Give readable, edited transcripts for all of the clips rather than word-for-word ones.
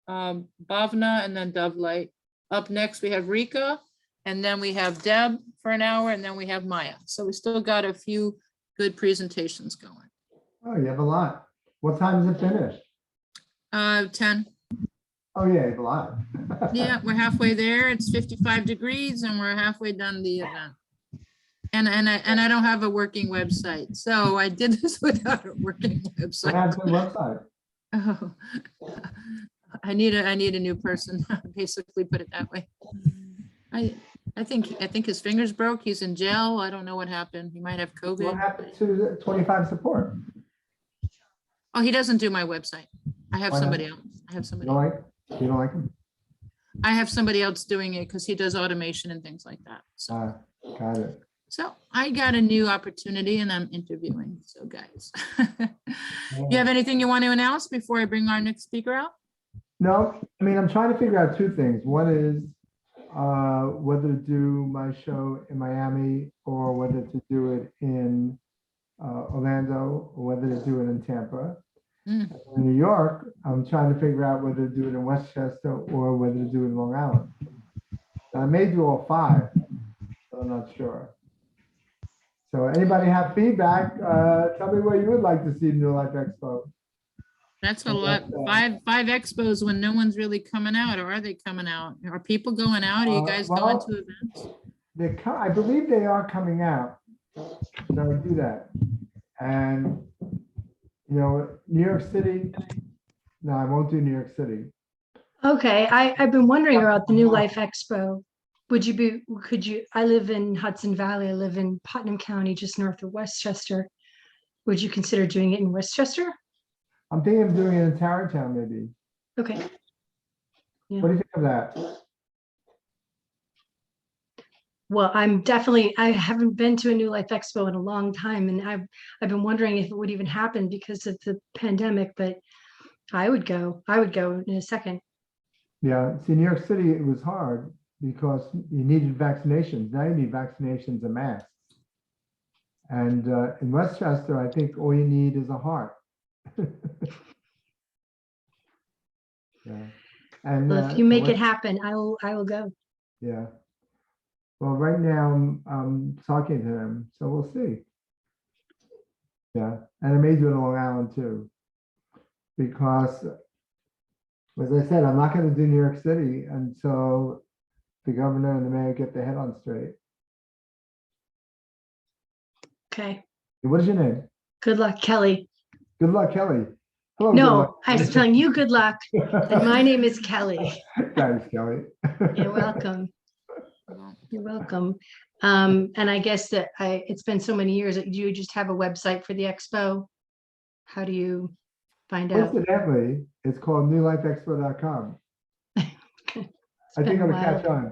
Bhavna, and then Dove Light. Up next, we have Rika, and then we have Deb for an hour, and then we have Maya. So we still got a few good presentations going. Oh, you have a lot. What time is it finished? 10. Oh, yeah, you have a lot. Yeah, we're halfway there. It's 55 degrees and we're halfway done the event. And I don't have a working website. So I did this without a working What website. happened to the website? Oh, I need a new person, basically put it that way. I think his fingers broke. He's in jail. I don't know what happened. He might have What COVID. happened to the 25 support? Oh, he doesn't do my website. I have Why not? somebody else. I have You somebody. don't like, you don't like him? I have somebody else doing it because he does automation and things like that. So. Got it. So I got a new opportunity and I'm interviewing. So guys, you have anything you want to announce before I bring our next speaker out? No, I mean, I'm trying to figure out two things. One is whether to do my show in Miami or whether to do it in Orlando or whether to do it in Tampa. Mm. In New York, I'm trying to figure out whether to do it in Westchester or whether to do it in Long Island. I may do all five, but I'm not sure. So anybody have feedback? Tell me where you would like to see New Life Expo. That's a lot. Five expos when no one's really coming out, or are they coming out? Are people going out? Are you guys going to events? I believe they are coming out. So I do that. And, you know, New York City, no, I won't do New York City. Okay, I've been wondering about the New Life Expo. Could you, I live in Hudson Valley, I live in Putnam County, just north of Westchester. Would you consider doing it in Westchester? I'm thinking of doing it in Tarrytown, maybe. Okay. Yeah. What do you think of that? Well, I haven't been to a New Life Expo in a long time, and I've been wondering if it would even happen because of the pandemic, but I would go in a second. Yeah, see, New York City, it was hard because you needed vaccinations. Now you need vaccinations and masks. And in Westchester, I think all you need is a heart. Yeah. And Well, if you make it happen, I will go. Yeah. Well, right now I'm talking to them, so we'll see. Yeah, and I may do it in Long Island too, because as I said, I'm not going to do New York City until the governor and the mayor get their head on straight. Okay. What is your name? Good luck, Kelly. Good luck, Kelly. Hello. Good No, luck. I was telling you good luck. And my name is Kelly. Thanks, Kelly. You're welcome. You're welcome. And I guess that it's been so many years that you just have a website for the expo. How do you find out? Incidentally, it's called newlifeexpo.com. I think I'm gonna catch on.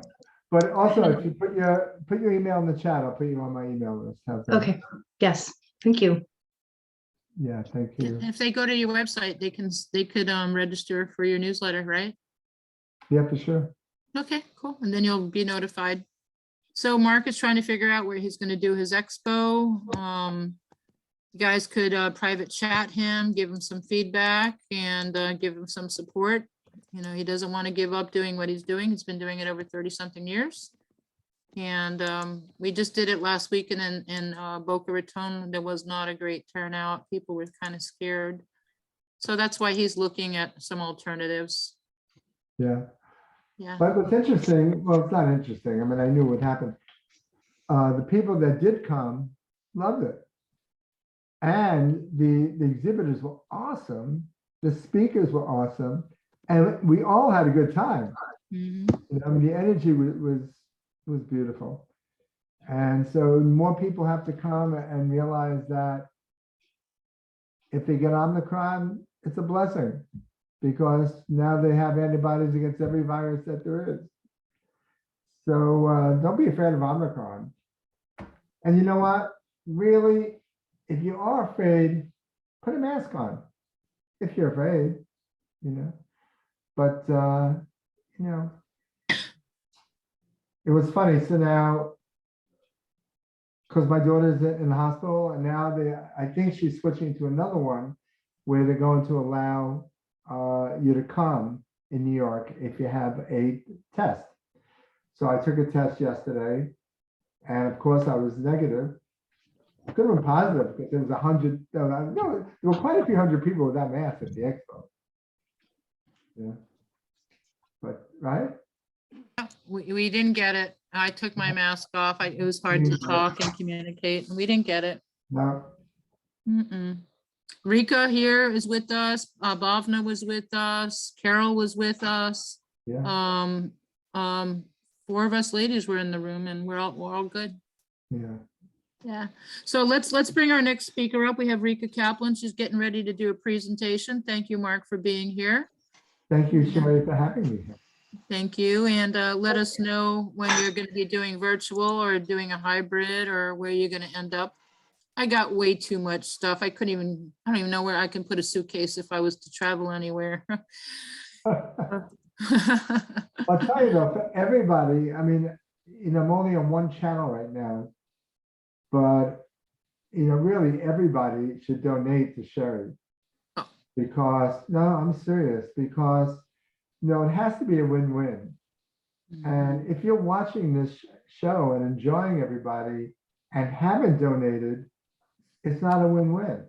But also, if you put your email in the chat, I'll put you on my email list. How's that? Okay. Yes. Thank you. Yeah, thank you. If they go to your website, they could register for your newsletter, right? Yeah, for sure. Okay, cool. And then you'll be notified. So Mark is trying to figure out where he's going to do his expo. You guys could private chat him, give him some feedback and give him some support. You know, he doesn't want to give up doing what he's doing. He's been doing it over 30 something years. And we just did it last week in Boca Raton. There was not a great turnout. People were kind of scared. So that's why he's looking at some alternatives. Yeah. Yeah. But what's interesting, well, it's not interesting. I mean, I knew what happened. The people that did come loved it. And the exhibitors were awesome. The speakers were awesome. And we all had a good time. Mhm. You know, I mean, the energy was beautiful. And so more people have to come and realize that if they get Omicron, it's a blessing because now they have antibodies against every virus that there is. So don't be afraid of Omicron. And you know what? Really, if you are afraid, put a mask on. If you're afraid, you know. But, you know, it was funny. So now, because my daughter's in the hospital, and now I think she's switching to another one where they're going to allow you to come in New York if you have a test. So I took a test yesterday, and of course I was negative. Could have been positive because there was 100. No, there were quite a few hundred people without masks at the expo. Yeah, but right. We didn't get it. I took my mask off. It was hard to talk and communicate. We didn't get it. No, Mm-mm. Rika here is with us. Bhavna was with us. Carol was with us. yeah. Four of us ladies were in the room, and we're all good. Yeah. Yeah. So let's bring our next speaker up. We have Rika Kaplan. She's getting ready to do a presentation. Thank you, Mark, for being here. Thank you, Sherry, for having me here. Thank you. And let us know when you're going to be doing virtual or doing a hybrid or where you're going to end up. I got way too much stuff. I don't even know where I can put a suitcase if I was to travel anywhere. I'll tell you though, for everybody, I mean, I'm only on one channel right now, but really everybody should donate to Sherry. Oh. Because, no, I'm serious, because it has to be a win-win. And if you're watching this show and enjoying everybody and haven't donated, it's not a win-win,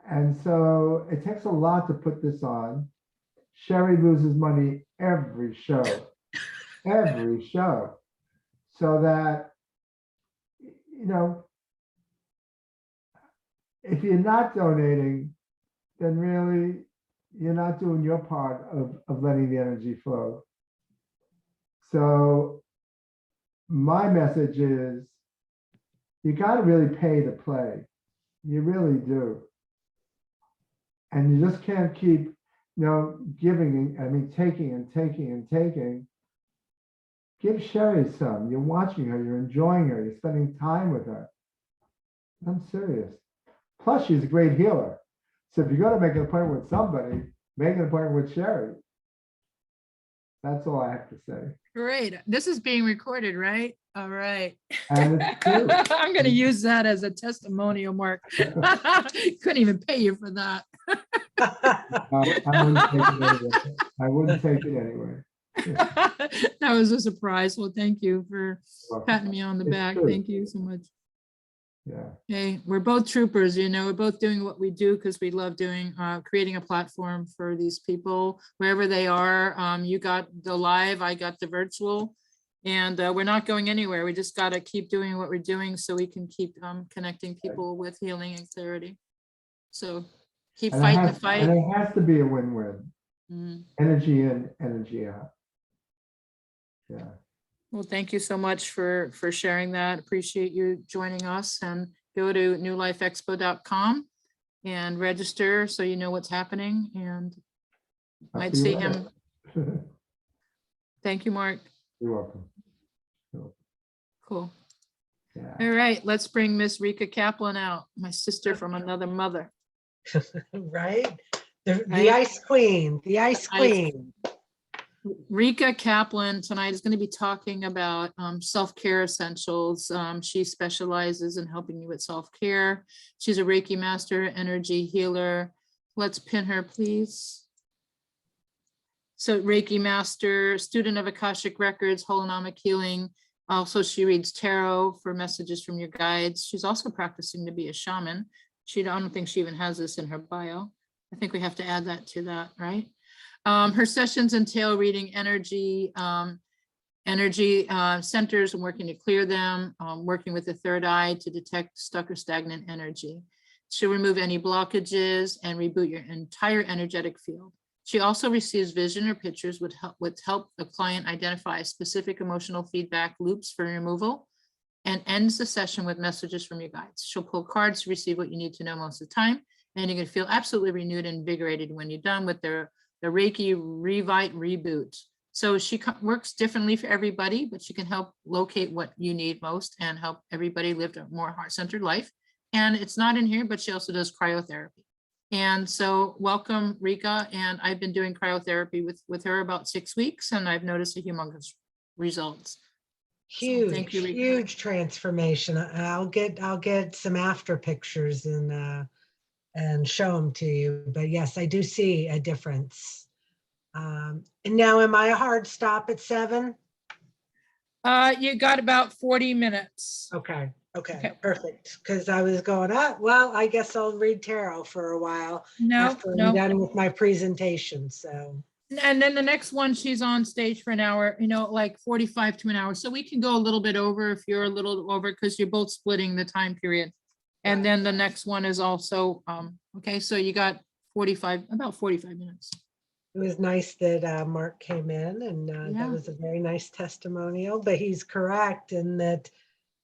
And so it takes a lot to put this on. Sherry loses money every show, so that, if you're not donating, then really you're not doing your part of letting the energy flow. So my message is, you got to really pay to play. You really do. And you just can't keep, giving, taking and taking and taking. Give Sherry some. You're watching her, you're enjoying her, you're spending time with her. I'm serious. Plus, she's a great healer. So if you're going to make an appointment with somebody, make an appointment with Sherry. That's all I have to say. Great. This is being recorded, right? All right. And it's true. I'm going to use that as a testimonial, Mark. Couldn't even pay you for that. I wouldn't take it anyway. That was a surprise. Well, thank you for patting me on the It's back. true. Thank you so much. Yeah. Hey, we're both troopers, we're both doing what we do because we love doing, creating a platform for these people, wherever they are. You got the live, I got the virtual, and we're not going anywhere. We just got to keep doing what we're doing so we can keep connecting people with healing and clarity. So keep And fighting the fight. And it has to be a win-win. Energy in, energy out. Yeah. Well, thank you so much for sharing that. Appreciate you joining us, and go to newlifeexpo.com and register so you know what's happening, and might see him. Thank you, Mark. You're welcome. Cool. Yeah. All right, let's bring Miss Rika Kaplan out, my sister from another mother. Right? The Right? ice queen, the ice queen. Rika Kaplan tonight is going to be talking about self-care essentials. She specializes in helping you with self-care. She's a Reiki master, energy healer. Let's pin her, please. So Reiki master, student of Akashic Records, holonomic healing. Also, she reads tarot for messages from your guides. She's also practicing to be a shaman. I don't think she even has this in her bio. I think we have to add that to that, right? Her sessions entail reading energy centers and working to clear them, working with the third eye to detect stuck or stagnant energy. She'll remove any blockages and reboot your entire energetic field. She also receives vision or pictures which help a client identify specific emotional feedback loops for removal, and ends the session with messages from your guides. She'll pull cards to receive what you need to know most of the time, and you're going to feel absolutely renewed and invigorated when you're done with the Reiki Revite Reboot. So she works differently for everybody, but she can help locate what you need most and help everybody live a more heart-centered life. And it's not in here, but she also does cryotherapy. And so welcome, Rika. And I've been doing cryotherapy with her about 6 weeks, and I've noticed a humongous results. Huge, So thank you, Rika. huge transformation. I'll get some after pictures and show them to you. But yes, I do see a difference. And now am I a hard stop at 7? You got about 40 minutes. Okay, Okay. perfect. Because I was going, well, I guess I'll read tarot for a while No, after I'm no. done with my presentation. So, And then the next one, she's on stage for an hour, like 45 to an hour. So we can go a little bit over if you're a little over, because you're both splitting the time period. And Right. then the next one is also, okay, so you got about 45 minutes. it was nice that Mark came in, and Yeah. that was a very nice testimonial. But he's correct in that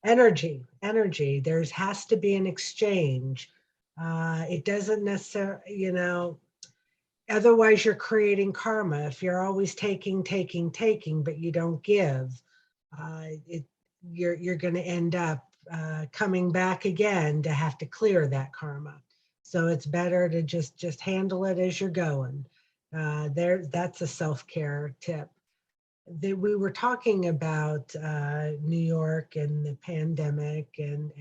energy, there has to be an exchange. It doesn't necessarily, otherwise you're creating karma. If you're always taking, but you don't give, you're going to end up coming back again to have to clear that karma. So it's better to just handle it as you're going. That's a self-care tip. That we were talking about New York and the pandemic and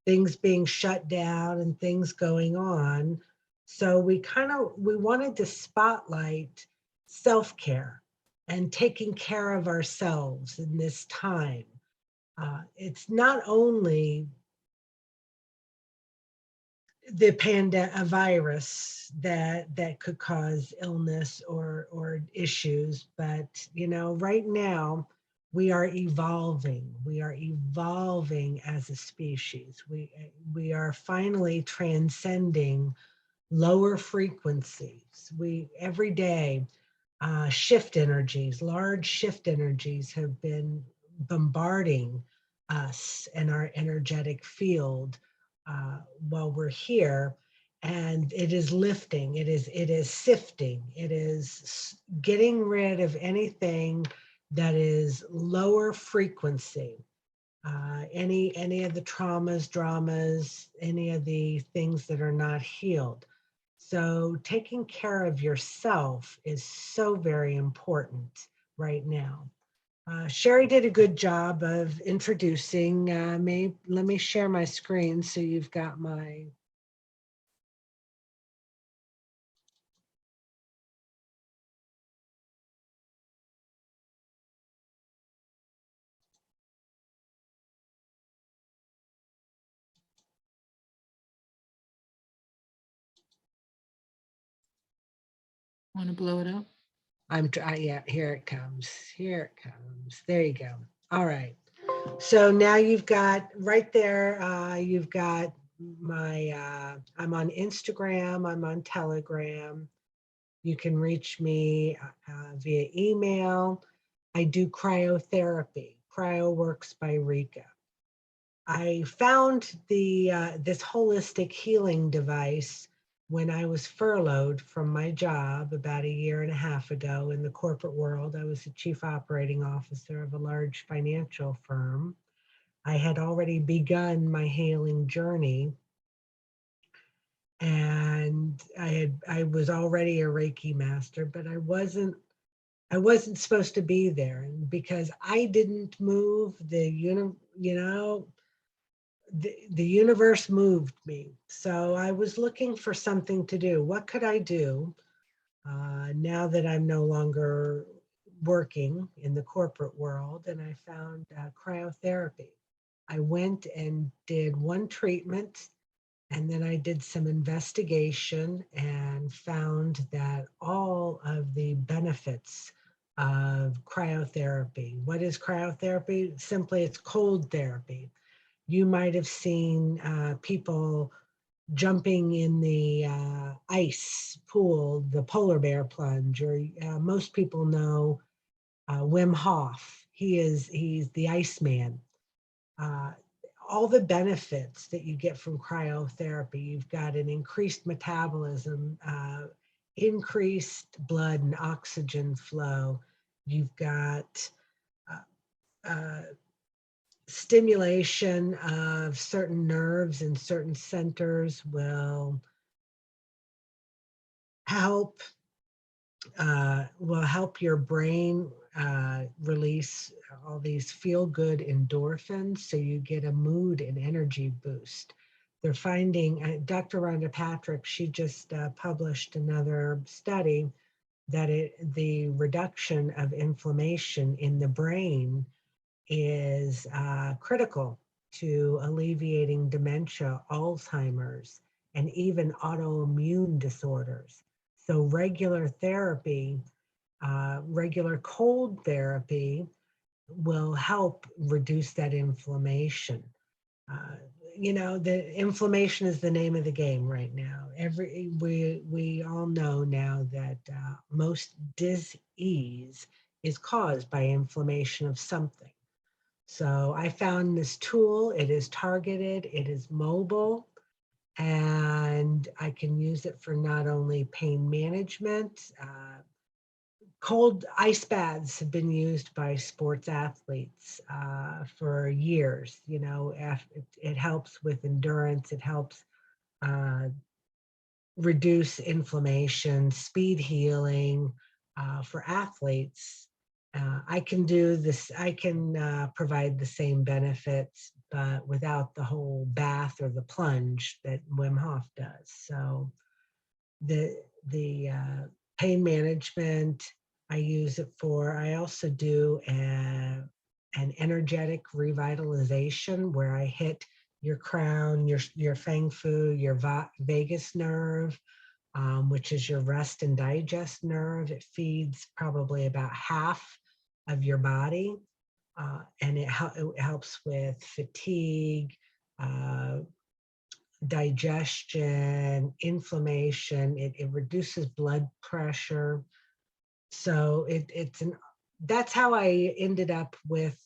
things being shut down and things going on. So we wanted to spotlight self-care and taking care of ourselves in this time. It's not only a virus that could cause illness or issues, but right now we are evolving. We are evolving as a species. We are finally transcending lower frequencies. We every day shift energies, large shift energies have been bombarding us and our energetic field while we're here, and it is lifting, it is sifting, it is getting rid of anything that is lower frequency, any of the traumas, dramas, any of the things that are not healed. So taking care of yourself is so very important right now. Sherry did a good job of introducing me. Let me share my screen so you've got my. Want to blow it up? Yeah, here it comes. Here it comes. There you go. All right. So now you've got right there, you've got my, I'm on Instagram, I'm on Telegram. You can reach me via email. I do cryotherapy. Cryo Works by Rika. I found this holistic healing device when I was furloughed from my job about a year and a half ago in the corporate world. I was the chief operating officer of a large financial firm. I had already begun my healing journey, and I was already a Reiki master, but I wasn't supposed to be there. And because I didn't move, the universe moved me. So I was looking for something to do. What could I do now that I'm no longer working in the corporate world? And I found cryotherapy. I went and did one treatment, and then I did some investigation and found that all of the benefits of cryotherapy. What is cryotherapy? Simply, it's cold therapy. You might have seen people jumping in the ice pool, the polar bear plunge, or most people know Wim Hof. He's the Iceman. All the benefits that you get from cryotherapy, you've got an increased metabolism, increased blood and oxygen flow. You've got stimulation of certain nerves and certain centers will help your brain release all these feel-good endorphins, so you get a mood and energy boost. They're finding, Dr. Rhonda Patrick, she just published another study that the reduction of inflammation in the brain is critical to alleviating dementia, Alzheimer's, and even autoimmune disorders. So regular therapy, regular cold therapy will help reduce that inflammation. You know, the inflammation is the name of the game right now. We all know now that most disease is caused by inflammation of something. So I found this tool. It is targeted, it is mobile, and I can use it for not only pain management. Cold ice baths have been used by sports athletes for years. You know, it helps with endurance. It helps reduce inflammation, speed healing for athletes. I can do this. I can provide the same benefits, but without the whole bath or the plunge that Wim Hof does. So the pain management, I use it for. I also do an energetic revitalization where I hit your crown, your feng fu, your vagus nerve, which is your rest and digest nerve. It feeds probably about half of your body, and it helps with fatigue, digestion, inflammation. It reduces blood pressure. So that's how I ended up with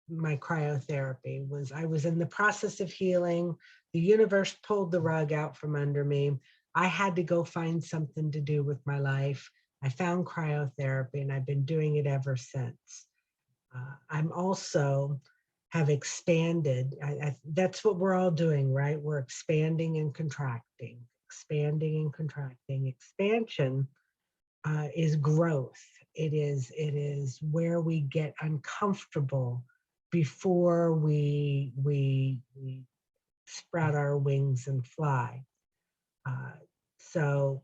my cryotherapy. Was I was in the process of healing. The universe pulled the rug out from under me. I had to go find something to do with my life. I found cryotherapy, and I've been doing it ever since. I'm also have expanded. That's what we're all doing, right? We're expanding and contracting, expanding and contracting. Expansion is growth. It is where we get uncomfortable before we sprout our wings and fly. So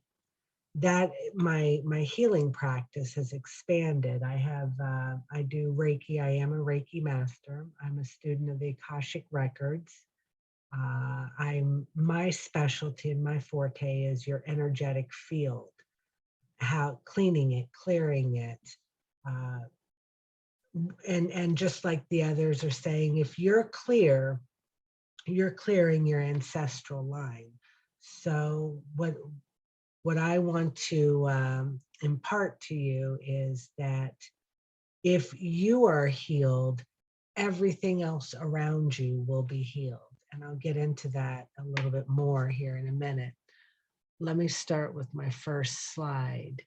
that my healing practice has expanded. I do Reiki. I am a Reiki master. I'm a student of the Akashic Records. My specialty and my forte is your energetic field, how cleaning it, clearing it. And just like the others are saying, if you're clear, you're clearing your ancestral line. So what I want to impart to you is that if you are healed, everything else around you will be healed. And I'll get into that a little bit more here in a minute. Let me start with my first slide.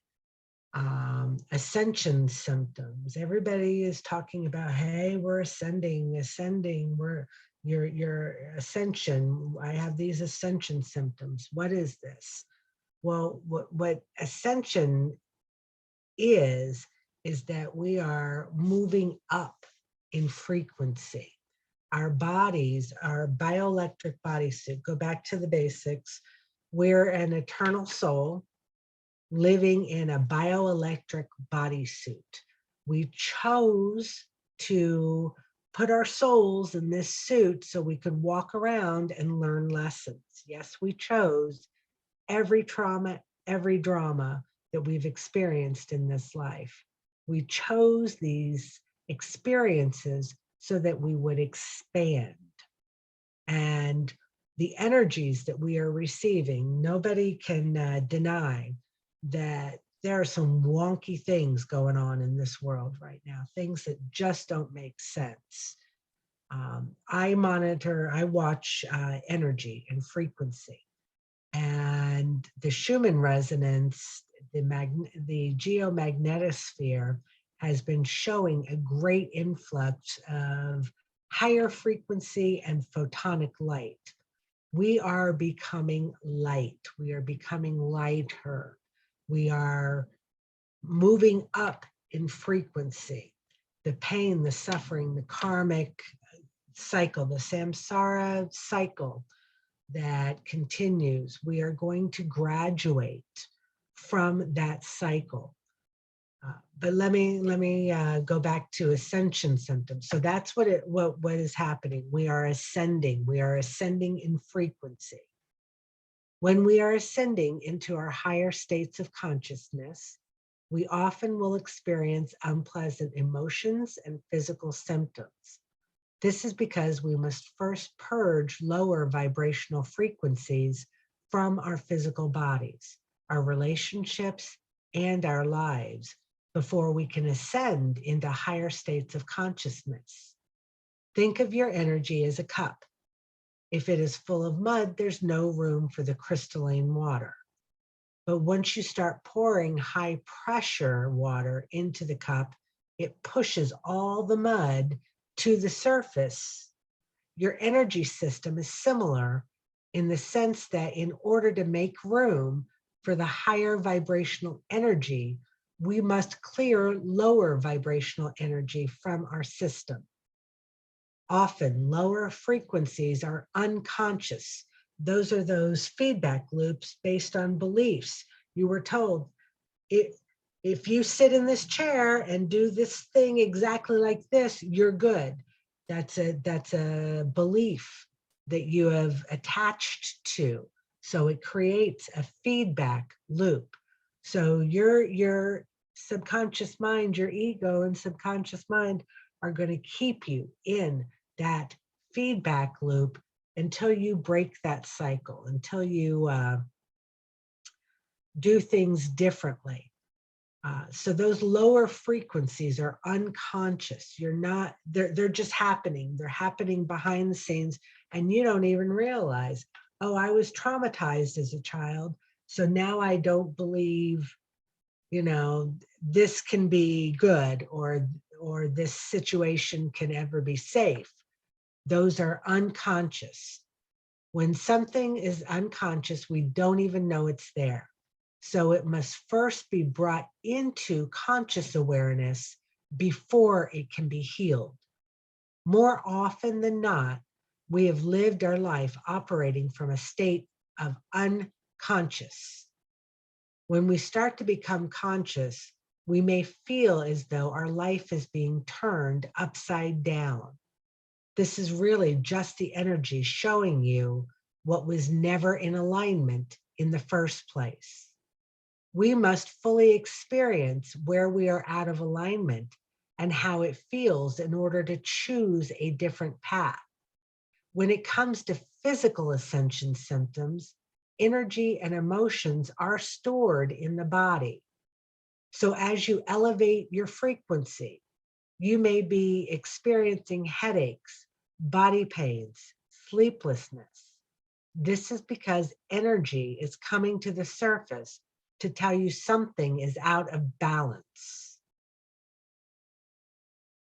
Ascension symptoms. Everybody is talking about, hey, we're ascending, we're your ascension. I have these ascension symptoms. What is this? Well, what ascension is that we are moving up in frequency. Our bodies, our bioelectric bodysuit, go back to the basics. We're an eternal soul living in a bioelectric bodysuit. We chose to put our souls in this suit so we could walk around and learn lessons. Yes, we chose. Every trauma, every drama that we've experienced in this life, we chose these experiences so that we would expand. And the energies that we are receiving, nobody can deny that there are some wonky things going on in this world right now, things that just don't make sense. I watch energy and frequency. And the Schumann resonance, the geomagnetosphere has been showing a great influx of higher frequency and photonic light. We are becoming light. We are becoming lighter. We are moving up in frequency. The pain, the suffering, the karmic cycle, the samsara cycle that continues, we are going to graduate from that cycle. But let me go back to ascension symptoms. So that's what is happening. We are ascending. We are ascending in frequency. When we are ascending into our higher states of consciousness, we often will experience unpleasant emotions and physical symptoms. This is because we must first purge lower vibrational frequencies from our physical bodies, our relationships, and our lives before we can ascend into higher states of consciousness. Think of your energy as a cup. If it is full of mud, there's no room for the crystalline water. But once you start pouring high pressure water into the cup, it pushes all the mud to the surface. Your energy system is similar in the sense that in order to make room for the higher vibrational energy, we must clear lower vibrational energy from our system. Often lower frequencies are unconscious. Those are those feedback loops based on beliefs. You were told, if you sit in this chair and do this thing exactly like this, you're good. That's a belief that you have attached to. So it creates a feedback loop. So your subconscious mind, your ego and subconscious mind are going to keep you in that feedback loop until you break that cycle, until you do things differently. So those lower frequencies are unconscious. They're just happening. They're happening behind the scenes and you don't even realize, oh, I was traumatized as a child. So now I don't believe, this can be good or this situation can ever be safe. Those are unconscious. When something is unconscious, we don't even know it's there. So it must first be brought into conscious awareness before it can be healed. More often than not, we have lived our life operating from a state of unconscious. When we start to become conscious, we may feel as though our life is being turned upside down. This is really just the energy showing you what was never in alignment in the first place. We must fully experience where we are out of alignment and how it feels in order to choose a different path. When it comes to physical ascension symptoms, energy and emotions are stored in the body. So as you elevate your frequency, you may be experiencing headaches, body pains, sleeplessness. This is because energy is coming to the surface to tell you something is out of balance.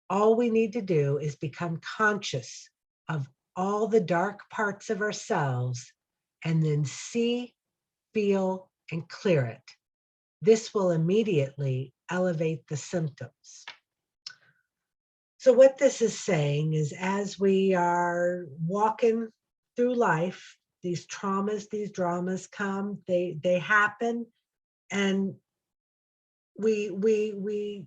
All we need to do is become conscious of all the dark parts of ourselves and then see, feel, and clear it. This will immediately elevate the symptoms. So what this is saying is as we are walking through life, these traumas, these dramas come, they happen, and we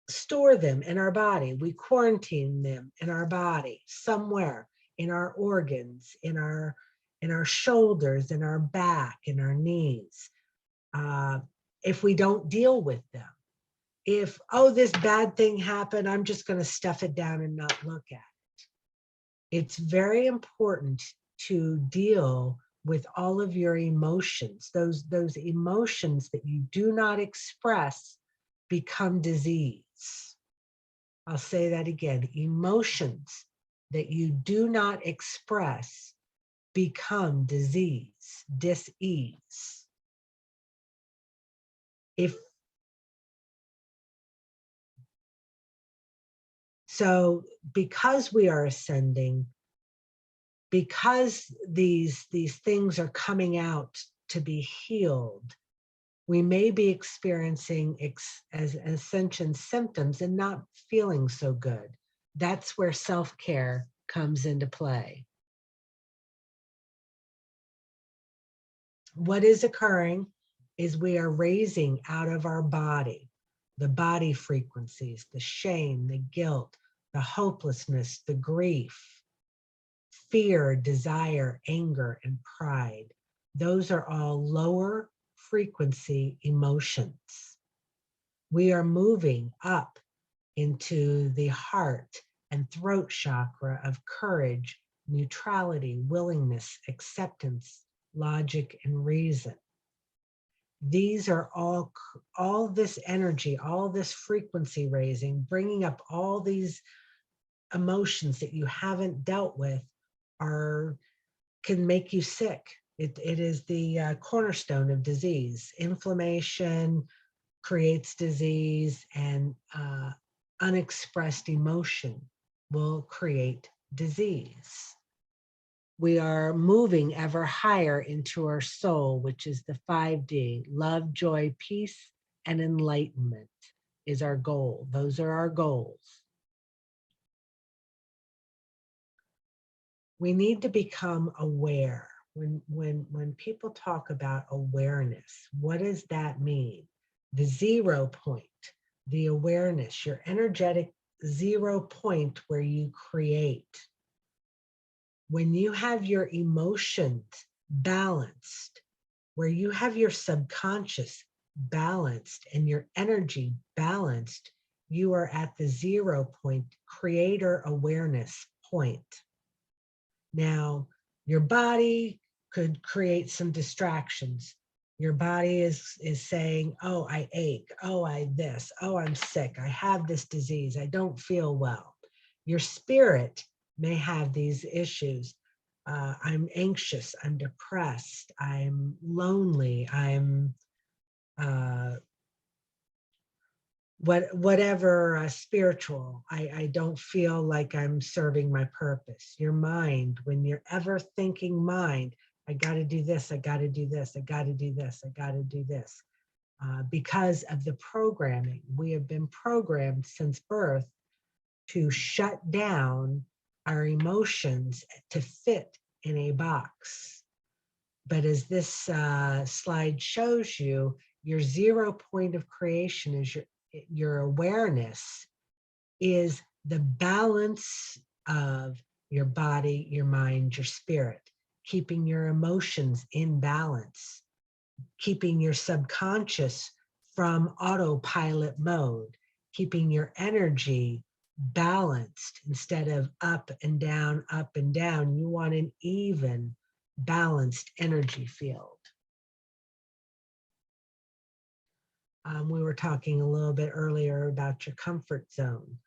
store them in our body. We quarantine them in our body, somewhere in our organs, in our shoulders, in our back, in our knees. If we don't deal with them, if, oh, this bad thing happened, I'm just going to stuff it down and not look at it. It's very important to deal with all of your emotions. Those emotions that you do not express become disease. I'll say that again. Emotions that you do not express become disease, dis-ease. So because we are ascending, because these things are coming out to be healed, we may be experiencing as ascension symptoms and not feeling so good. That's where self-care comes into play. What is occurring is we are raising out of our body. the body frequencies, the shame, the guilt, the hopelessness, the grief, fear, desire, anger, and pride. Those are all lower frequency emotions. We are moving up into the heart and throat chakra of courage, neutrality, willingness, acceptance, logic, and reason. These are all this energy, all this frequency raising, bringing up all these emotions that you haven't dealt with can make you sick. It is the cornerstone of disease. Inflammation creates disease, and unexpressed emotion will create disease. We are moving ever higher into our soul, which is the 5D. Love, joy, peace, and enlightenment is our goal. Those are our goals. We need to become aware. When people talk about awareness, what does that mean? The 0 point, the awareness, your energetic 0 point where you create. When you have your emotions balanced, where you have your subconscious balanced and your energy balanced, you are at the 0 point, creator awareness point. Now, your body could create some distractions. Your body is saying, oh, I ache. Oh, oh, I'm sick. I have this disease. I don't feel well. Your spirit may have these issues. I'm anxious. I'm depressed. I'm lonely. I'm whatever spiritual. I don't feel like I'm serving my purpose. Your mind, when you're ever thinking mind, I got to do this, I got to do this, I got to do this, I got to do this. Because of the programming, we have been programmed since birth to shut down our emotions to fit in a box. But as this slide shows you, your 0 point of creation is your awareness is the balance of your body, your mind, your spirit, keeping your emotions in balance, keeping your subconscious from autopilot mode, keeping your energy balanced instead of up and down, up and down. You want an even, balanced energy field. We were talking a little bit earlier about your comfort zone.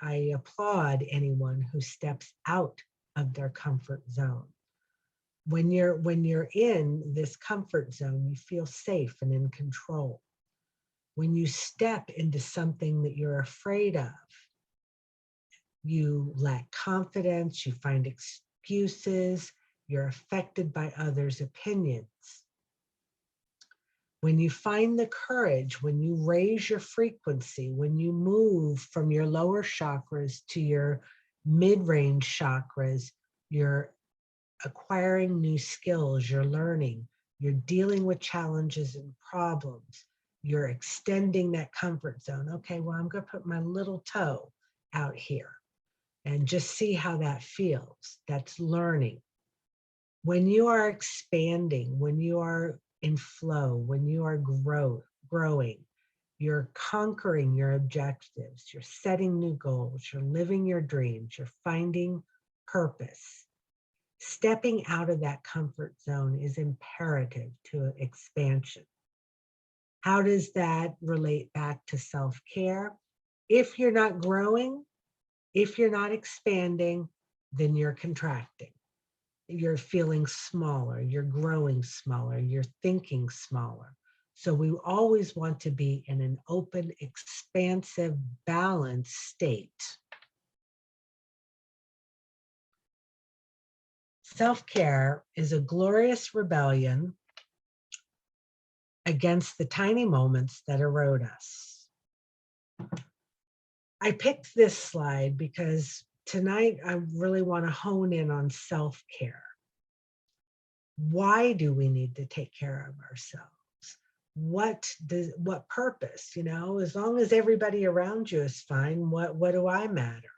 I applaud anyone who steps out of their comfort zone. When you're in this comfort zone, you feel safe and in control. When you step into something that you're afraid of, you lack confidence, you find excuses, you're affected by others' opinions. When you find the courage, when you raise your frequency, when you move from your lower chakras to your mid-range chakras, you're acquiring new skills, you're learning, you're dealing with challenges and problems, you're extending that comfort zone. Okay, well, I'm going to put my little toe out here and just see how that feels. That's learning. When you are expanding, when you are in flow, when you are growing, you're conquering your objectives, you're setting new goals, you're living your dreams, you're finding purpose. Stepping out of that comfort zone is imperative to expansion. How does that relate back to self-care? If you're not growing, if you're not expanding, then you're contracting. You're feeling smaller, you're growing smaller, you're thinking smaller. So we always want to be in an open, expansive, balanced state. Self-care is a glorious rebellion against the tiny moments that erode us. I picked this slide because tonight I really want to hone in on self-care. Why do we need to take care of ourselves? what purpose, as long as everybody around you is fine, what do I matter?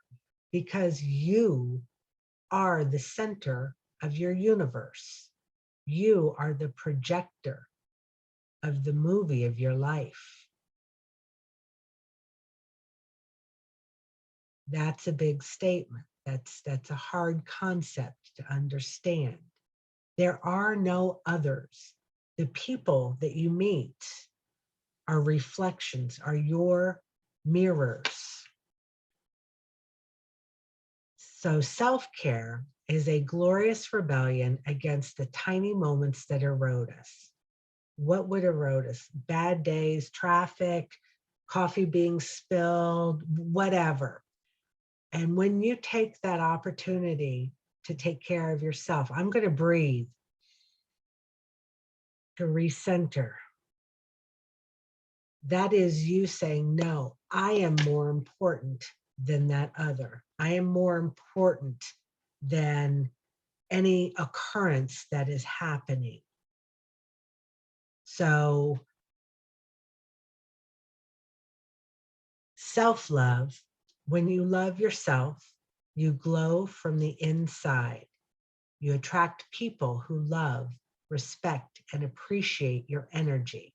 Because you are the center of your universe. You are the projector of the movie of your life. That's a big statement. That's a hard concept to understand. There are no others. The people that you meet are reflections, are your mirrors. So self-care is a glorious rebellion against the tiny moments that erode us. What would erode us? Bad days, traffic, coffee being spilled, whatever. And when you take that opportunity to take care of yourself, I'm going to breathe to recenter. That is you saying, no, I am more important than that other. I am more important than any occurrence that is happening. So self-love, when you love yourself, you glow from the inside. You attract people who love, respect, and appreciate your energy.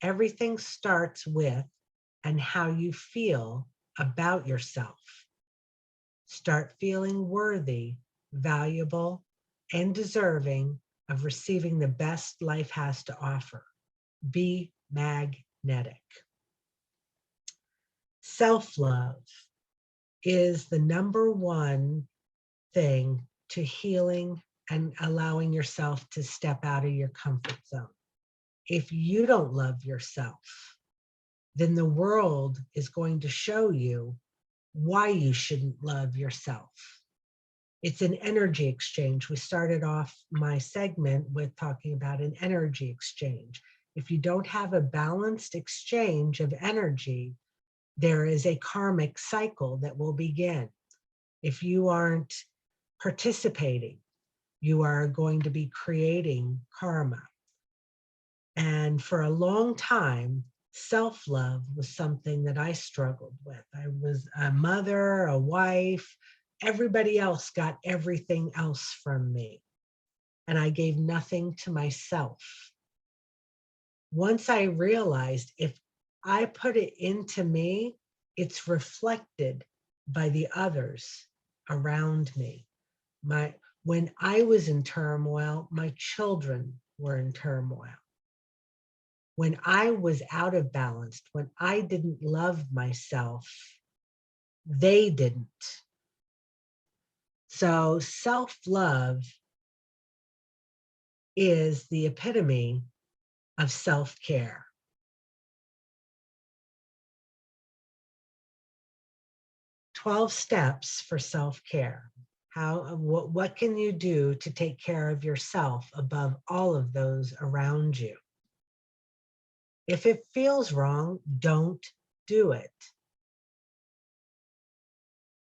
Everything starts with and how you feel about yourself. Start feeling worthy, valuable, and deserving of receiving the best life has to offer. Be magnetic. Self-love is the number one thing to healing and allowing yourself to step out of your comfort zone. If you don't love yourself, then the world is going to show you why you shouldn't love yourself. It's an energy exchange. We started off my segment with talking about an energy exchange. If you don't have a balanced exchange of energy, there is a karmic cycle that will begin. If you aren't participating, you are going to be creating karma. And for a long time, self-love was something that I struggled with. I was a mother, a wife. Everybody else got everything else from me. And I gave nothing to myself. Once I realized if I put it into me, it's reflected by the others around me. When I was in turmoil, my children were in turmoil. When I was out of balance, when I didn't love myself, they didn't. So self-love is the epitome of self-care. "12 steps for self-care." What can you do to take care of yourself above all of those around you? If it feels wrong, don't do it.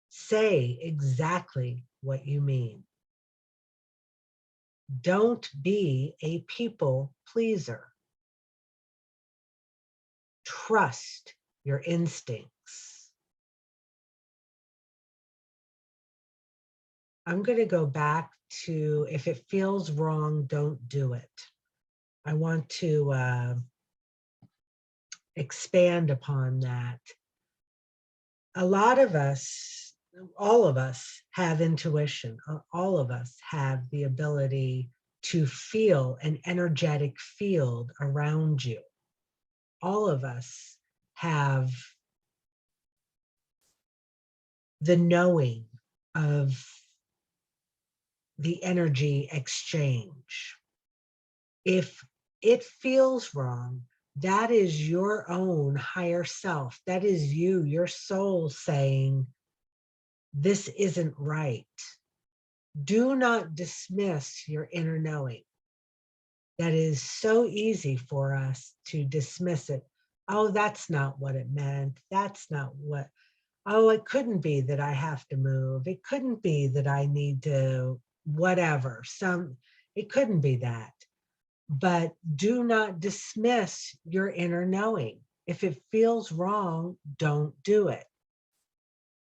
Say exactly what you mean. Don't be a people pleaser. Trust your instincts. I'm going to go back to, if it feels wrong, don't do it. I want to expand upon that. A lot of us, all of us have intuition. All of us have the ability to feel an energetic field around you. All of us have the knowing of the energy exchange. If it feels wrong, that is your own higher self. That is you, your soul saying, this isn't right. Do not dismiss your inner knowing. That is so easy for us to dismiss it. Oh, that's not what it meant. That's not what, oh, it couldn't be that I have to move. It couldn't be that I need to whatever. It couldn't be that. but do not dismiss your inner knowing. If it feels wrong, don't do it.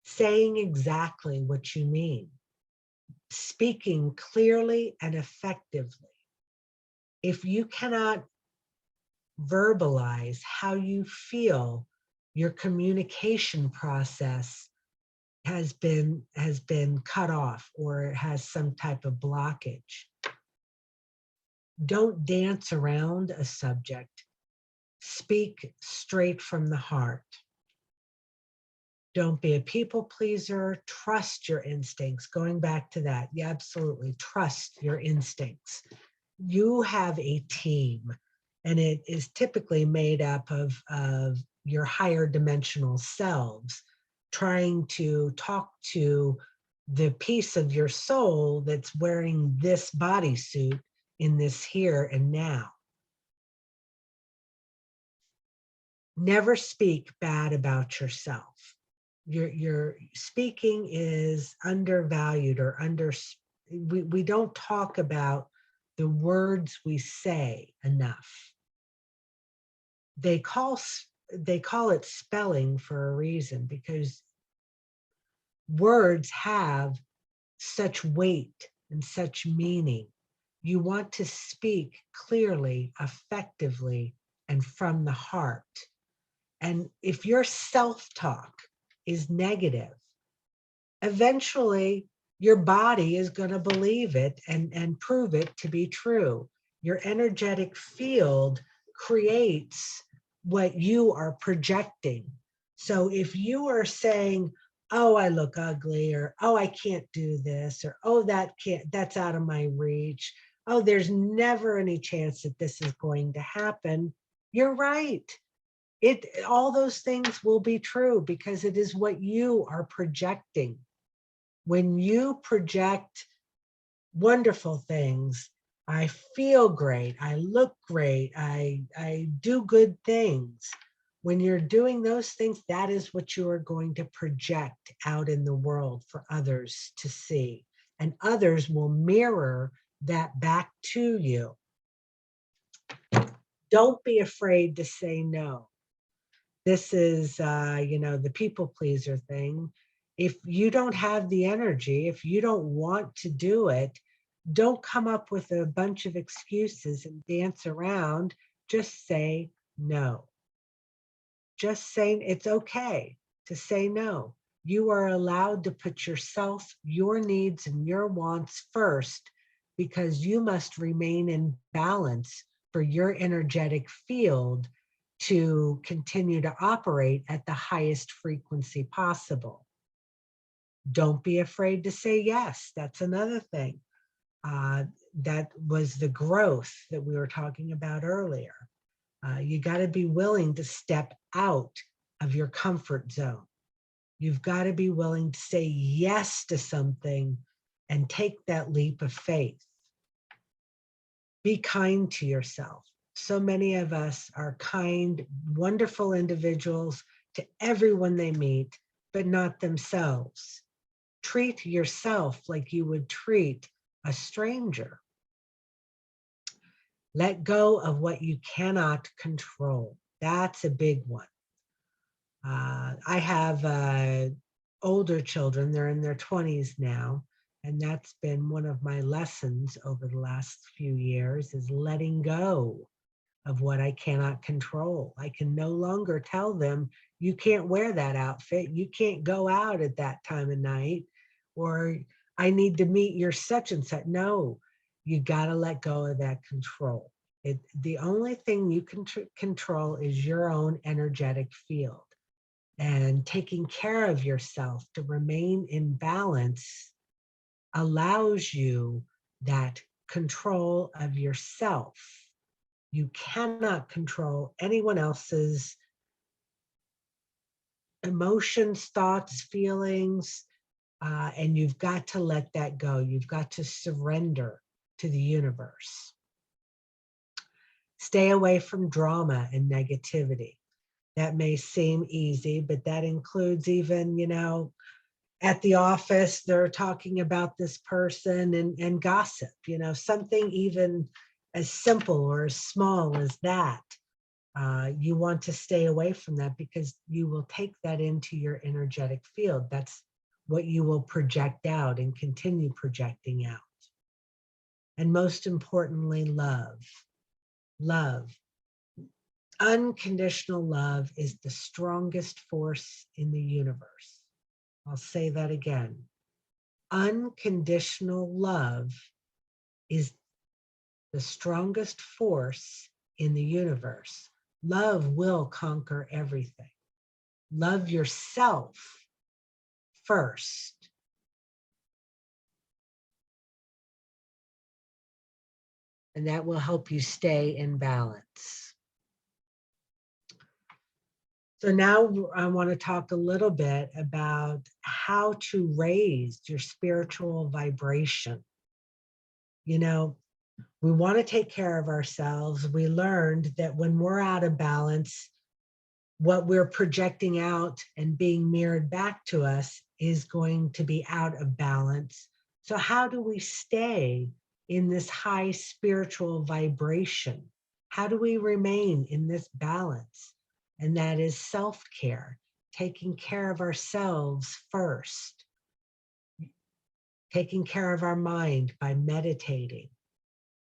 Saying exactly what you mean, speaking clearly and effectively. If you cannot verbalize how you feel, your communication process has been cut off or has some type of blockage. Don't dance around a subject. Speak straight from the heart. Don't be a people pleaser. Trust your instincts. Going back to that, yeah, absolutely. Trust your instincts. You have a team, and it is typically made up of your higher dimensional selves trying to talk to the piece of your soul that's wearing this bodysuit in this here and now. Never speak bad about yourself. Your speaking is undervalued or we don't talk about the words we say enough. They call it spelling for a reason, because words have such weight and such meaning. You want to speak clearly, effectively, and from the heart. And if your self-talk is negative, eventually your body is going to believe it and prove it to be true. Your energetic field creates what you are projecting. So if you are saying, oh, I look ugly, or oh, I can't do this, or oh, that's out of my reach, oh, there's never any chance that this is going to happen, you're right. All those things will be true because it is what you are projecting. When you project wonderful things, I feel great, I look great, I do good things. When you're doing those things, that is what you are going to project out in the world for others to see. And others will mirror that back to you. Don't be afraid to say no. This is, the people pleaser thing. If you don't have the energy, if you don't want to do it, don't come up with a bunch of excuses and dance around. Just say no. Just saying it's okay to say no. You are allowed to put yourself, your needs, and your wants first, because you must remain in balance for your energetic field to continue to operate at the highest frequency possible. Don't be afraid to say yes. That's another thing. That was the growth that we were talking about earlier. You got to be willing to step out of your comfort zone. You've got to be willing to say yes to something and take that leap of faith. Be kind to yourself. So many of us are kind, wonderful individuals to everyone they meet, but not themselves. Treat yourself like you would treat a stranger. Let go of what you cannot control. That's a big one. I have older children, they're in their 20s now, and that's been one of my lessons over the last few years, is letting go of what I cannot control. I can no longer tell them, you can't wear that outfit, you can't go out at that time of night, or I need to meet your such and such. No, you got to let go of that control. The only thing you can control is your own energetic field. And taking care of yourself to remain in balance allows you that control of yourself. You cannot control anyone else's emotions, thoughts, feelings, and you've got to let that go. You've got to surrender to the universe. Stay away from drama and negativity. That may seem easy, but that includes even, at the office, they're talking about this person and gossip, something even as simple or as small as that. You want to stay away from that because you will take that into your energetic field. That's what you will project out and continue projecting out. And most importantly, love. Love. Unconditional love is the strongest force in the universe. I'll say that again. Unconditional love is the strongest force in the universe. Love will conquer everything. Love yourself first. And that will help you stay in balance. So now I want to talk a little bit about how to raise your spiritual vibration. You know, we want to take care of ourselves. We learned that when we're out of balance, what we're projecting out and being mirrored back to us is going to be out of balance. So how do we stay in this high spiritual vibration? How do we remain in this balance? And that is self-care, taking care of ourselves first, taking care of our mind by meditating,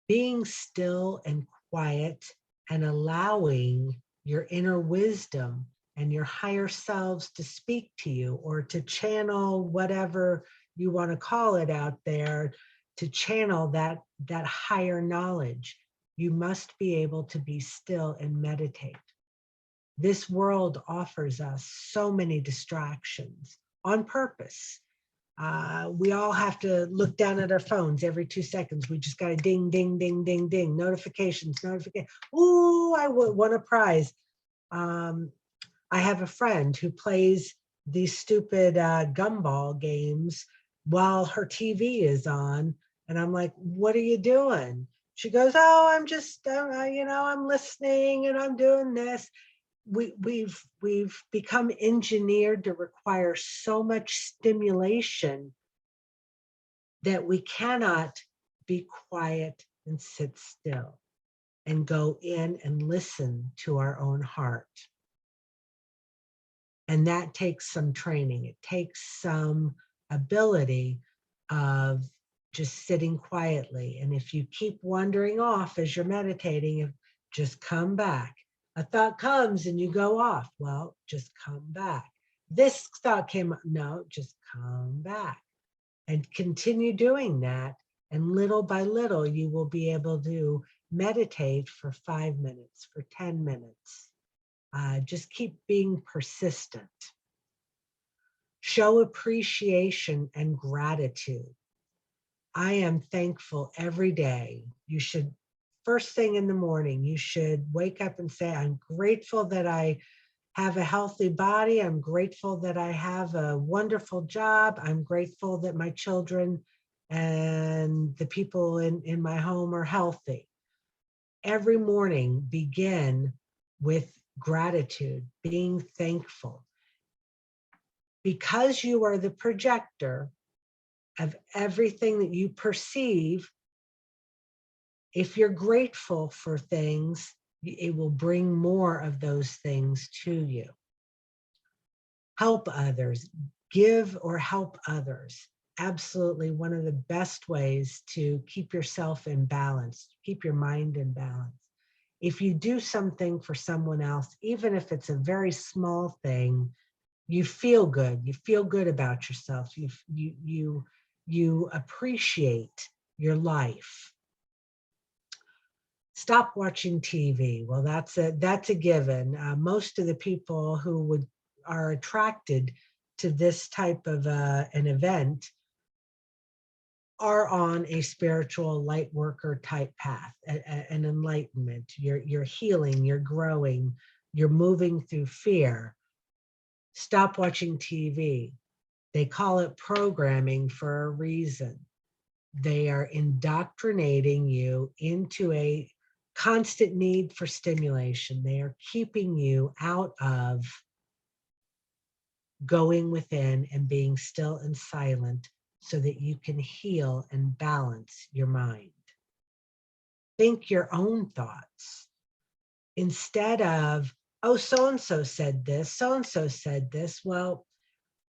being still and quiet and allowing your inner wisdom and your higher selves to speak to you or to channel whatever you want to call it out there, to channel that higher knowledge. You must be able to be still and meditate. This world offers us so many distractions on purpose. We all have to look down at our phones every 2 seconds. We just got a ding, ding, ding, ding, ding, notifications. Ooh, I won a prize. I have a friend who plays these stupid gumball games while her TV is on. And I'm like, what are you doing? She goes, oh, I'm just, I'm listening and I'm doing this. We've become engineered to require so much stimulation that we cannot be quiet and sit still and go in and listen to our own heart. And that takes some training. It takes some ability of just sitting quietly. And if you keep wandering off as you're meditating, just come back. A thought comes and you go off. Well, just come back. This thought came up. No, just come back and continue doing that. And little by little, you will be able to meditate for 5 minutes, for 10 minutes. Just keep being persistent. Show appreciation and gratitude. I am thankful every day. You should, first thing in the morning, you should wake up and say, I'm grateful that I have a healthy body. I'm grateful that I have a wonderful job. I'm grateful that my children and the people in my home are healthy. Every morning, begin with gratitude, being thankful. Because you are the projector of everything that you perceive, if you're grateful for things, it will bring more of those things to you. Help others, give or help others. Absolutely one of the best ways to keep yourself in balance, keep your mind in balance. If you do something for someone else, even if it's a very small thing, you feel good. You feel good about yourself. You appreciate your life. Stop watching TV. Well, that's a given. Most of the people who are attracted to this type of an event are on a spiritual light worker type path, an enlightenment. You're healing, you're growing, you're moving through fear. Stop watching TV. They call it programming for a reason. They are indoctrinating you into a constant need for stimulation. They are keeping you out of going within and being still and silent so that you can heal and balance your mind. think your own thoughts instead of, oh, so-and-so said this, so-and-so said this. Well,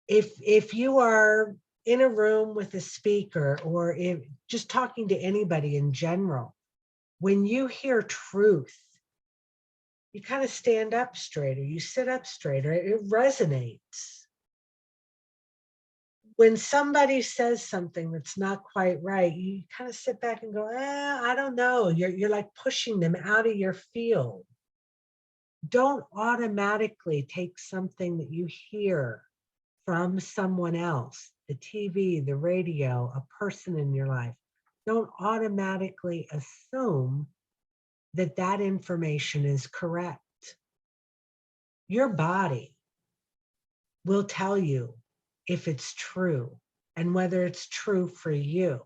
if you are in a room with a speaker, or if just talking to anybody in general, when you hear truth, you kind of stand up straighter, you sit up straighter, it resonates. When somebody says something that's not quite right, you kind of sit back and go, I don't know. You're like pushing them out of your field. Don't automatically take something that you hear from someone else, the TV, the radio, a person in your life. Don't automatically assume that that information is correct. Your body will tell you if it's true and whether it's true for you.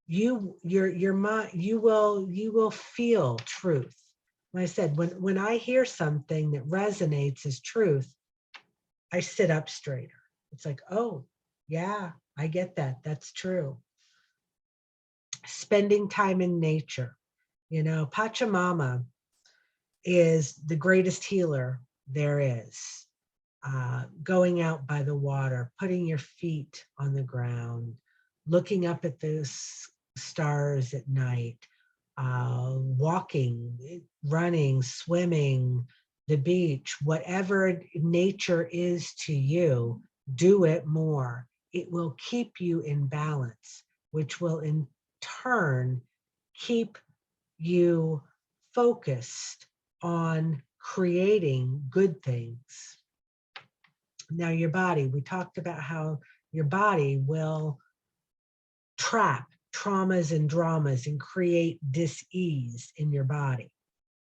Your mind, you will feel truth. Like I said, when I hear something that resonates as truth, I sit up straighter. It's like, oh, yeah, I get that. That's true. Spending time in nature. You know, Pachamama is the greatest healer there is. Going out by the water, putting your feet on the ground, looking up at the stars at night, walking, running, swimming, the beach, whatever nature is to you, do it more. It will keep you in balance, which will in turn keep you focused on creating good things. Now, your body, we talked about how your body will trap traumas and dramas and create dis-ease in your body.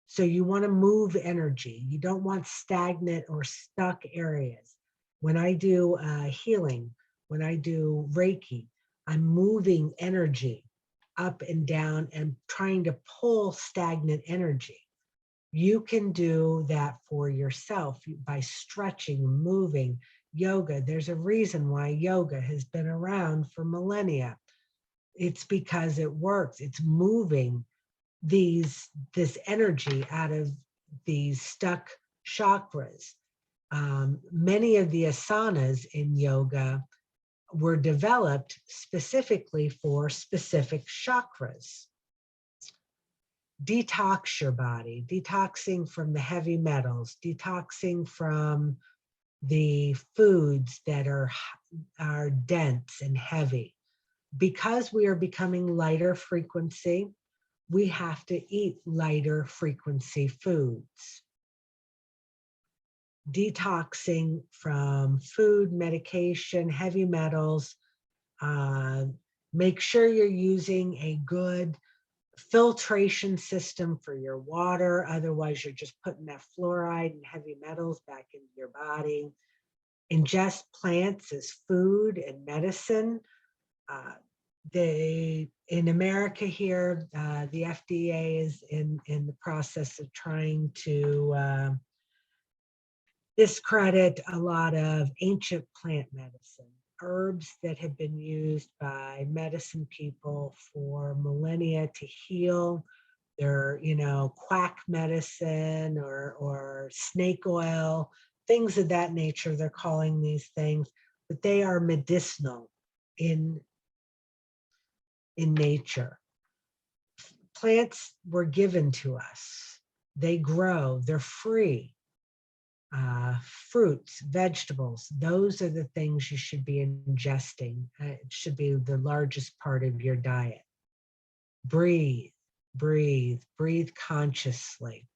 So you want to move energy. You don't want stagnant or stuck areas. When I do healing, when I do Reiki, I'm moving energy up and down and trying to pull stagnant energy. You can do that for yourself by stretching, moving, yoga. There's a reason why yoga has been around for millennia. It's because it works. It's moving this energy out of these stuck chakras. Many of the asanas in yoga were developed specifically for specific chakras. Detox your body, detoxing from the heavy metals, detoxing from the foods that are dense and heavy. Because we are becoming lighter frequency, we have to eat lighter frequency foods. Detoxing from food, medication, heavy metals. Make sure you're using a good filtration system for your water. Otherwise, you're just putting that fluoride and heavy metals back into your body. Ingest plants as food and medicine. In America here, the FDA is in the process of trying to discredit a lot of ancient plant medicine, herbs that have been used by medicine people for millennia to heal. They're, quack medicine or snake oil, things of that nature. They're calling these things, but they are medicinal in nature. Plants were given to us. They grow, they're free. Fruits, vegetables, those are the things you should be ingesting. It should be the largest part of your diet. Breathe, breathe, breathe consciously.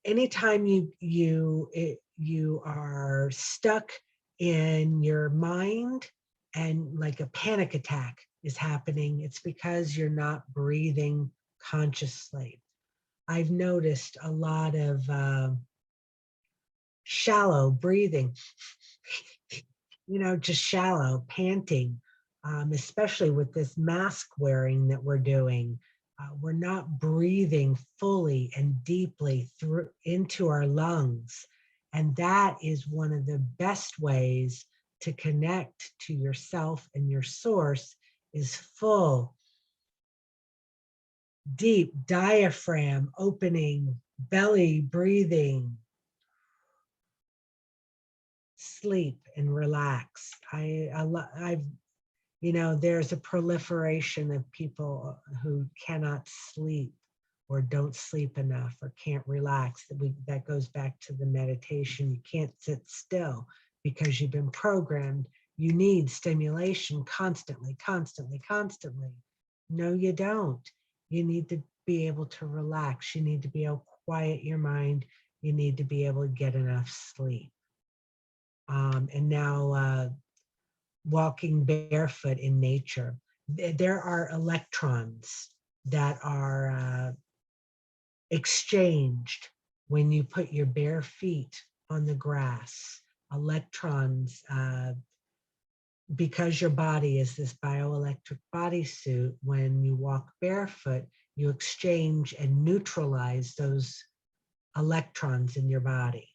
Anytime you are stuck in your mind and like a panic attack is happening, it's because you're not breathing consciously. I've noticed a lot of shallow breathing, just shallow panting, especially with this mask wearing that we're doing. We're not breathing fully and deeply through into our lungs. And that is one of the best ways to connect to yourself and your source is full Deep diaphragm opening, belly breathing. Sleep and relax. I've, there's a proliferation of people who cannot sleep or don't sleep enough or can't relax. That goes back to the meditation. You can't sit still because you've been programmed. You need stimulation constantly, constantly, constantly. No, you don't. You need to be able to relax. You need to be able to quiet your mind. You need to be able to get enough sleep. And now walking barefoot in nature. There are electrons that are exchanged when you put your bare feet on the grass. Electrons, because your body is this bioelectric bodysuit, when you walk barefoot, you exchange and neutralize those electrons in your body.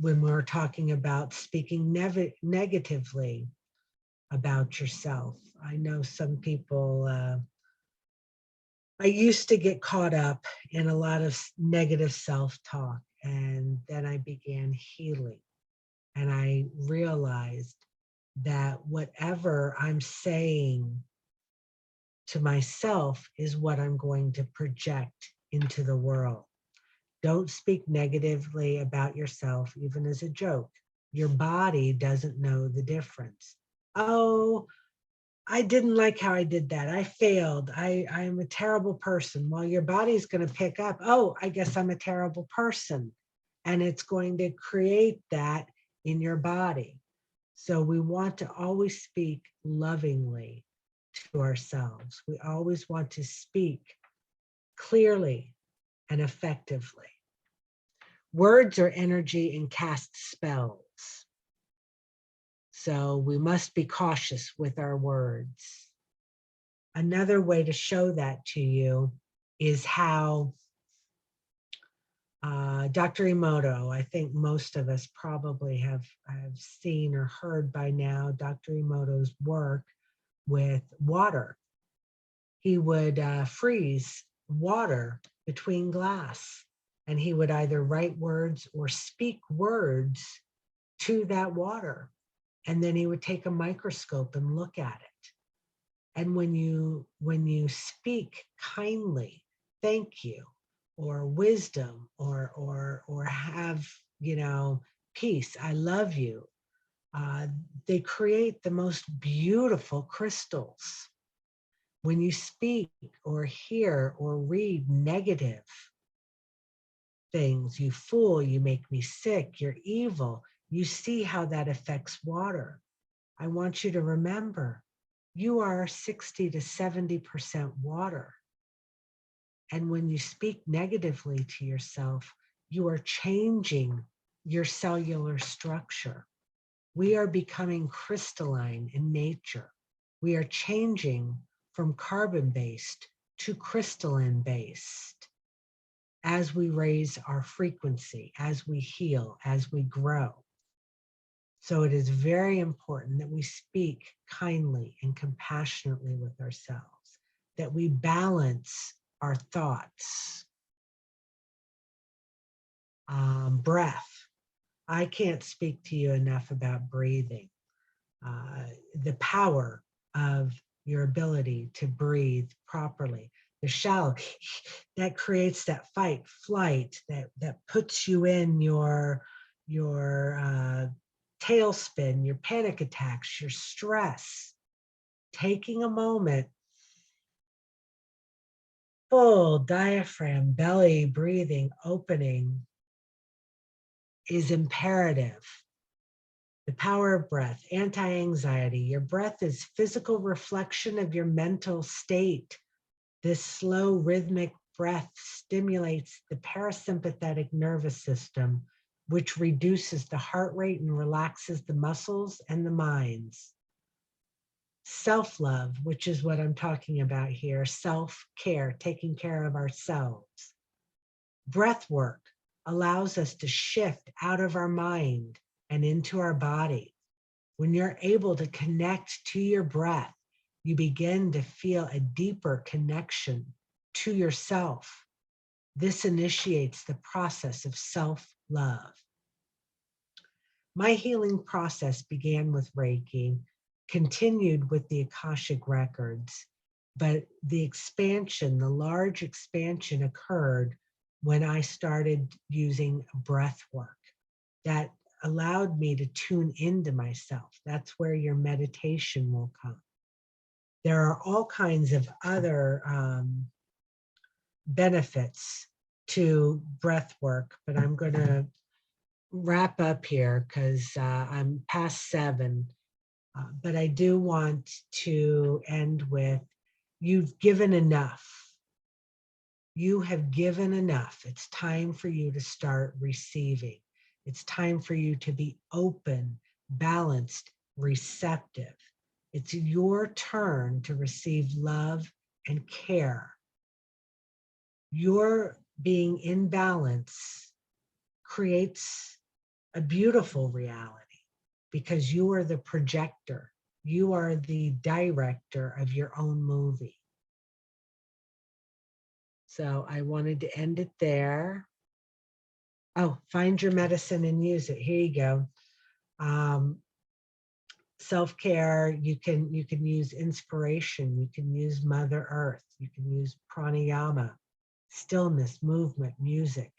When we're talking about speaking negatively about yourself. I know some people, I used to get caught up in a lot of negative self-talk, and then I began healing. And I realized that whatever I'm saying to myself is what I'm going to project into the world. Don't speak negatively about yourself, even as a joke. Your body doesn't know the difference. Oh, I didn't like how I did that. I failed. I'm a terrible person. Well, your body's going to pick up, oh, I guess I'm a terrible person. And it's going to create that in your body. So we want to always speak lovingly to ourselves. We always want to speak clearly and effectively. Words are energy and cast spells. So we must be cautious with our words. Another way to show that to you is how Dr. Emoto, I think most of us probably have seen or heard by now Dr. Emoto's work with water. He would freeze water between glass, and he would either write words or speak words to that water. And then he would take a microscope and look at it. And when you speak kindly, thank you, or wisdom, or have, peace, I love you, they create the most beautiful crystals. When you speak or hear or read negative things, you fool, you make me sick, you're evil, you see how that affects water. I want you to remember, you are 60 to 70% water. And when you speak negatively to yourself, you are changing your cellular structure. We are becoming crystalline in nature. We are changing from carbon-based to crystalline-based as we raise our frequency, as we heal, as we grow. So it is very important that we speak kindly and compassionately with ourselves, that we balance our thoughts. Breath. I can't speak to you enough about breathing. The power of your ability to breathe properly. The shallow, that creates that fight, flight, that puts you in your tailspin, your panic attacks, your stress. Taking a moment, full diaphragm, belly breathing, opening is imperative. The power of breath, anti-anxiety. Your breath is physical reflection of your mental state. This slow rhythmic breath stimulates the parasympathetic nervous system, which reduces the heart rate and relaxes the muscles and the minds. Self-love, which is what I'm talking about here, self-care, taking care of ourselves. Breath work allows us to shift out of our mind and into our body. When you're able to connect to your breath, you begin to feel a deeper connection to yourself. This initiates the process of self-love. My healing process began with Reiki, continued with the Akashic records, but the expansion, the large expansion occurred when I started using breath work. That allowed me to tune into myself. That's where your meditation will come. There are all kinds of other benefits to breath work, but I'm going to wrap up here because I'm past 7. But I do want to end with, you've given enough. You have given enough. It's time for you to start receiving. It's time for you to be open, balanced, receptive. It's your turn to receive love and care. Your being in balance creates a beautiful reality because you are the projector. You are the director of your own movie. So I wanted to end it there. Oh, find your medicine and use it. Here you go. Self-care, you can use inspiration, you can use Mother Earth, you can use pranayama, stillness, movement, music.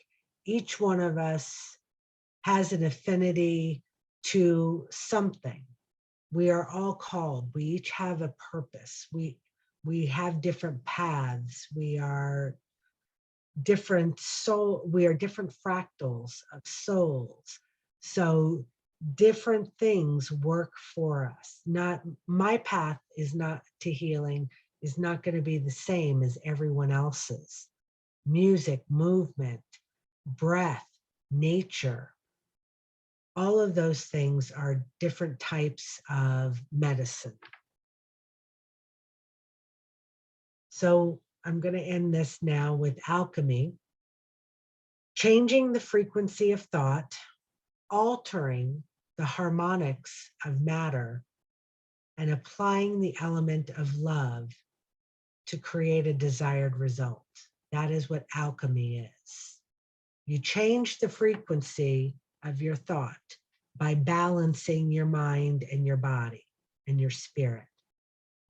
Each one of us has an affinity to something. We are all called. We each have a purpose. We have different paths. We are different fractals of souls. So different things work for us. Not my path is not to healing, is not going to be the same as everyone else's. Music, movement, breath, nature, all of those things are different types of medicine. So I'm going to end this now with alchemy. Changing the frequency of thought, altering the harmonics of matter, and applying the element of love to create a desired result. That is what alchemy is. You change the frequency of your thought by balancing your mind and your body and your spirit.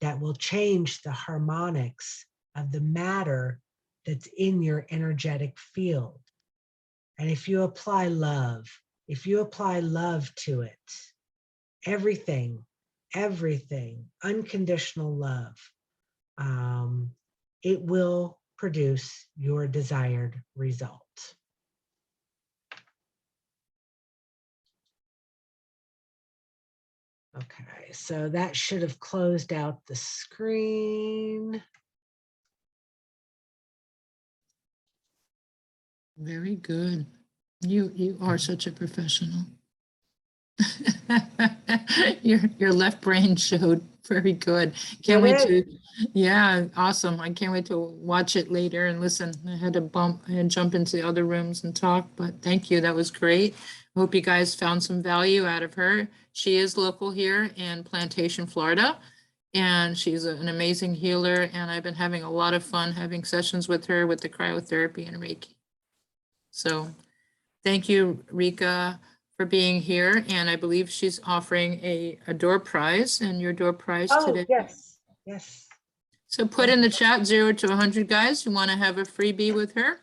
That will change the harmonics of the matter that's in your energetic field. And if you apply love to it, everything, unconditional love, it will produce your desired result. Okay, so that should have closed out the screen. Very good. You are such a professional. Your left brain showed very good. Can't wait to, yeah, awesome. I can't wait to watch it later and listen. I had to jump into the other rooms and talk, but thank you. That was great. I hope you guys found some value out of her. She is local here in Plantation, Florida, and she's an amazing healer. And I've been having a lot of fun having sessions with her with the cryotherapy and Reiki. So thank you, Rika, for being here. And I believe she's offering a door prize, and your door prize today. Yes. So put in the chat 0 to 100 guys who want to have a freebie with her.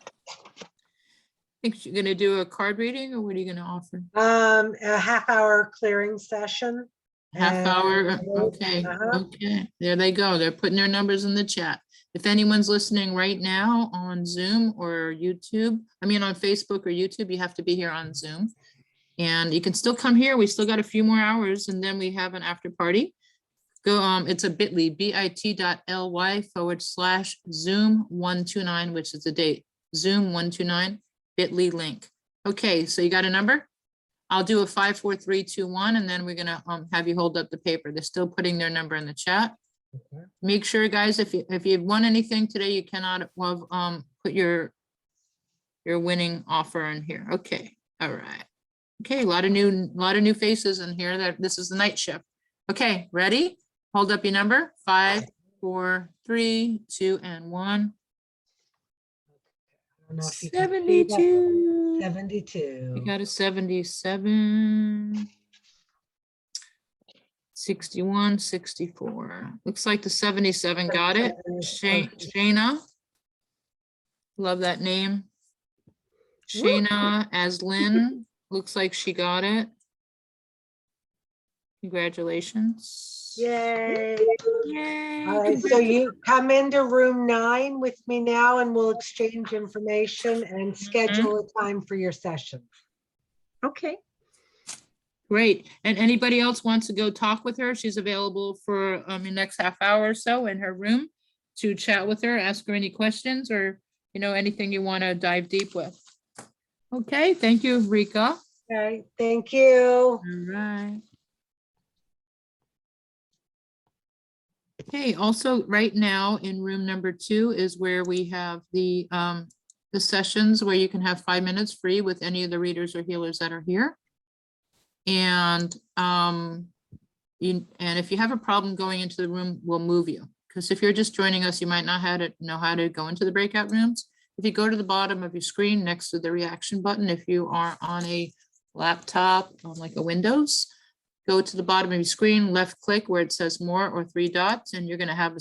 I think you're going to do a card reading, or what are you going to offer? A half-hour clearing session. Half hour. Okay. Okay. There they go. They're putting their numbers in the chat. If anyone's listening right now on Zoom or YouTube, I mean on Facebook or YouTube, you have to be here on Zoom. And you can still come here. We still got a few more hours, and then we have an after party. Go, it's a bit.ly, bit.ly/Zoom129, which is the date, Zoom129, bit.ly link. Okay, so you got a number? I'll do a 5, 4, 3, 2, 1, and then we're gonna have you hold up the paper. They're still putting their number in the chat. Okay. Make sure, guys, if you've won anything today, you cannot put your winning offer in here. Okay, all right. Okay, a lot of new faces in here. That this is the night shift. Okay, ready? Hold up your number, 5, 4, 3, 2, and 1. I don't know if you can see that. 72. 72. You got a 77. 61, 64. Looks like the 77 got it. Shayna. Love that name. Shayna as Lynn. Looks like she got it. Congratulations. Yay. Yay. All right, so you come into room 9 with me now and we'll exchange information and schedule a time for your session. Okay. Great. And anybody else wants to go talk with her? She's available for the next half hour or so in her room to chat with her, ask her any questions or, anything you want to dive deep with. Okay, thank you, Rika. Okay, thank you. All right. Okay, also right now in room number 2 is where we have the sessions where you can have 5 minutes free with any of the readers or healers that are here. And if you have a problem going into the room, we'll move you. Because if you're just joining us, you might not know how to go into the breakout rooms. If you go to the bottom of your screen next to the reaction button, if you are on a laptop, on like a Windows, go to the bottom of your screen, left click where it says more or 3 dots, and you're going to have a